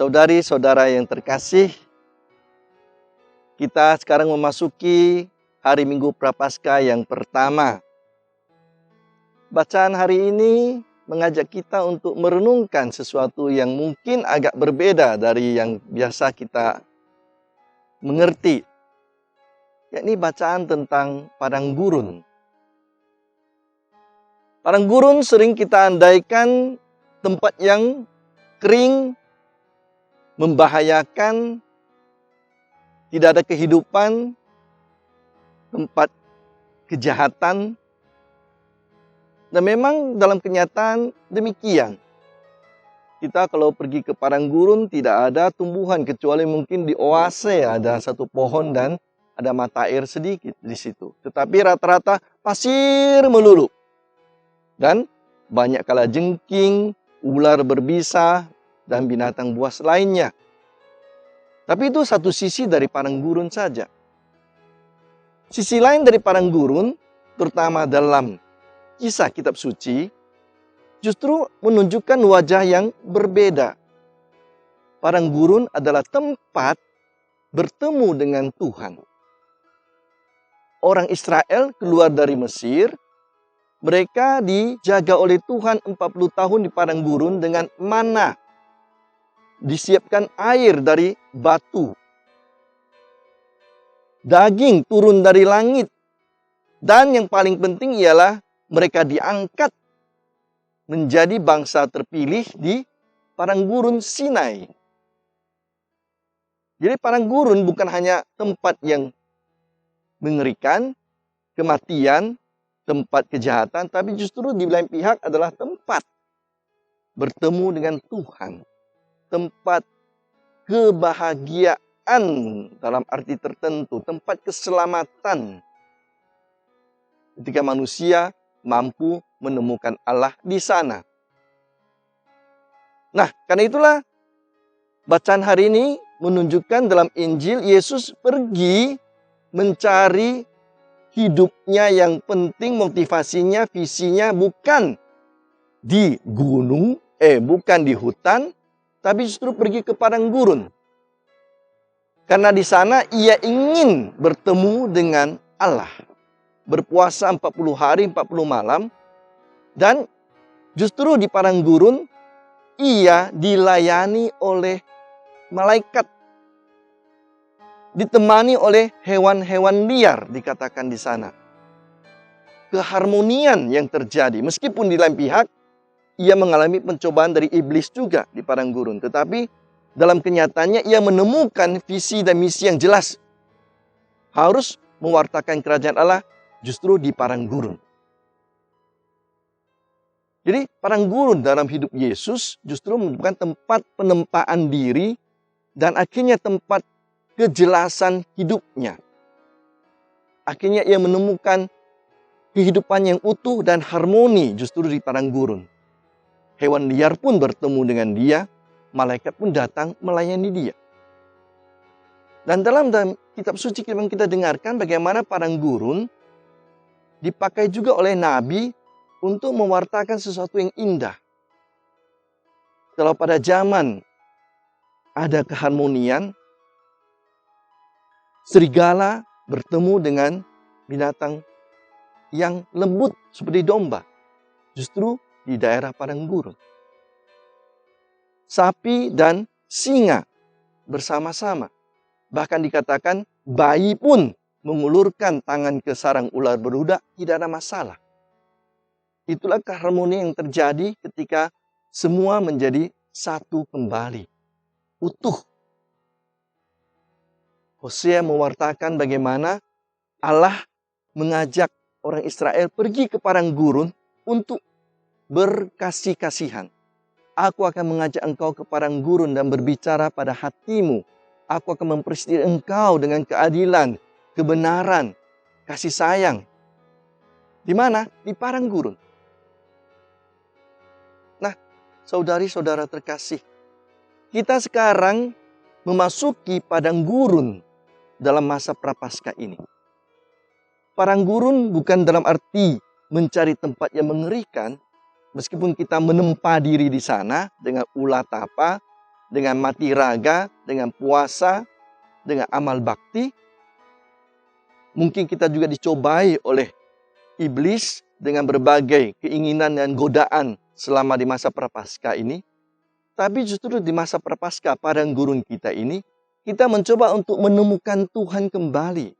Saudari-saudara yang terkasih, kita sekarang memasuki hari Minggu Prapaskah yang pertama. Bacaan hari ini mengajak kita untuk merenungkan sesuatu yang mungkin agak berbeda dari yang biasa kita mengerti, yakni bacaan tentang padang gurun. Padang gurun sering kita andaikan tempat yang kering, membahayakan, tidak ada kehidupan, tempat kejahatan. Dan memang dalam kenyataan demikian. Kita kalau pergi ke padang gurun tidak ada tumbuhan kecuali mungkin di oase ada satu pohon dan ada mata air sedikit di situ. Tetapi rata-rata pasir melulu. Dan banyak kalajengking, ular berbisa, dan binatang buas lainnya. Tapi itu satu sisi dari padang gurun saja. Sisi lain dari padang gurun, terutama dalam kisah kitab suci, justru menunjukkan wajah yang berbeda. Padang gurun adalah tempat bertemu dengan Tuhan. Orang Israel keluar dari Mesir, mereka dijaga oleh Tuhan 40 tahun di padang gurun dengan mana. Disiapkan air dari batu. Daging turun dari langit. Dan yang paling penting ialah mereka diangkat menjadi bangsa terpilih di padang gurun Sinai. Jadi padang gurun bukan hanya tempat yang mengerikan, kematian, tempat kejahatan, tapi justru di lain pihak adalah tempat bertemu dengan Tuhan. Tempat kebahagiaan dalam arti tertentu, tempat keselamatan. Ketika manusia mampu menemukan Allah di sana. Nah, karena itulah bacaan hari ini menunjukkan dalam Injil Yesus pergi mencari hidupnya yang penting, motivasinya, visinya bukan di gunung, bukan di hutan, tapi justru pergi ke padang gurun. Karena di sana ia ingin bertemu dengan Allah. Berpuasa 40 hari, 40 malam. Dan justru di padang gurun, ia dilayani oleh malaikat. Ditemani oleh hewan-hewan liar, dikatakan di sana. Keharmonian yang terjadi. Meskipun di lain pihak, ia mengalami pencobaan dari iblis juga di padang gurun. Tetapi dalam kenyataannya, ia menemukan visi dan misi yang jelas. Harus mewartakan kerajaan Allah justru di padang gurun. Jadi padang gurun dalam hidup Yesus justru bukan tempat penempaan diri dan akhirnya tempat kejelasan hidupnya. Akhirnya ia menemukan kehidupan yang utuh dan harmoni justru di padang gurun. Hewan liar pun bertemu dengan dia, malaikat pun datang melayani dia. Dan dalam kitab suci kita dengarkan bagaimana padang gurun dipakai juga oleh Nabi untuk mewartakan sesuatu yang indah. Kalau pada zaman ada keharmonian, serigala bertemu dengan binatang yang lembut seperti domba. Justru di daerah padang gurun. Sapi dan singa bersama-sama. Bahkan dikatakan bayi pun mengulurkan tangan ke sarang ular beludak, tidak ada masalah. Itulah keharmonian yang terjadi ketika semua menjadi satu kembali. Utuh. Hosea mewartakan bagaimana Allah mengajak orang Israel pergi ke padang gurun untuk berkasih-kasihan. Aku akan mengajak engkau ke padang gurun dan berbicara pada hatimu. Aku akan mempersiapkan engkau dengan keadilan, kebenaran, kasih sayang. Di mana? Di padang gurun. Nah, saudari-saudara terkasih, kita sekarang memasuki padang gurun dalam masa Prapaskah ini. Padang gurun bukan dalam arti mencari tempat yang mengerikan, meskipun kita menempa diri di sana dengan ulah tapa, dengan mati raga, dengan puasa, dengan amal bakti. Mungkin kita juga dicobai oleh iblis dengan berbagai keinginan dan godaan selama di masa prapaskah ini. Tapi justru di masa prapaskah padang gurun kita ini, kita mencoba untuk menemukan Tuhan kembali.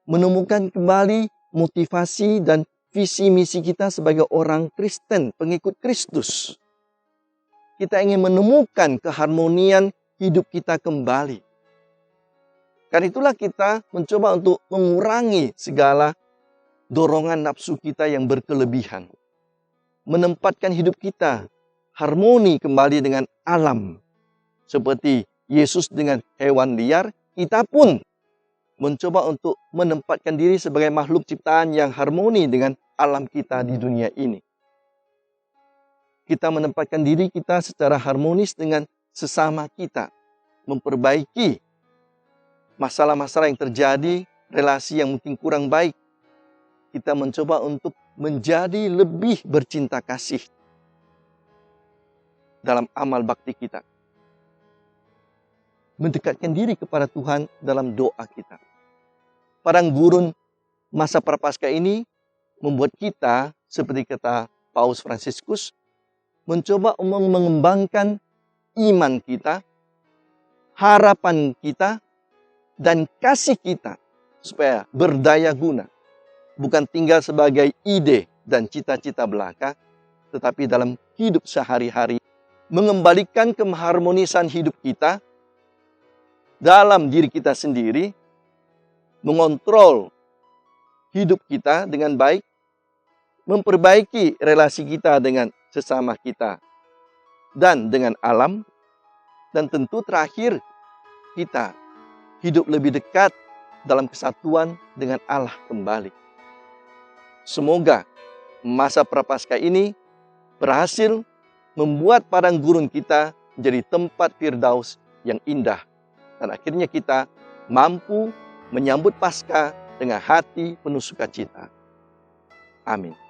Menemukan kembali motivasi dan visi misi kita sebagai orang Kristen, pengikut Kristus. Kita ingin menemukan keharmonian hidup kita kembali. Karena itulah kita mencoba untuk mengurangi segala dorongan nafsu kita yang berkelebihan. Menempatkan hidup kita harmoni kembali dengan alam. Seperti Yesus dengan hewan liar, kita pun mencoba untuk menempatkan diri sebagai makhluk ciptaan yang harmoni dengan alam kita di dunia ini. Kita menempatkan diri kita secara harmonis dengan sesama kita. Memperbaiki masalah-masalah yang terjadi, relasi yang mungkin kurang baik. Kita mencoba untuk menjadi lebih bercinta kasih dalam amal bakti kita. Mendekatkan diri kepada Tuhan dalam doa kita. Padang gurun masa prapaskah ini membuat kita, seperti kata Paus Fransiskus, mencoba mengembangkan iman kita, harapan kita, dan kasih kita supaya berdaya guna. Bukan tinggal sebagai ide dan cita-cita belaka, tetapi dalam hidup sehari-hari. Mengembalikan keharmonisan hidup kita dalam diri kita sendiri, mengontrol hidup kita dengan baik, memperbaiki relasi kita dengan sesama kita dan dengan alam, dan tentu terakhir kita hidup lebih dekat dalam kesatuan dengan Allah kembali. Semoga masa prapaskah ini berhasil membuat padang gurun kita menjadi tempat firdaus yang indah. Dan akhirnya kita mampu menyambut Paskah dengan hati penuh sukacita. Amin.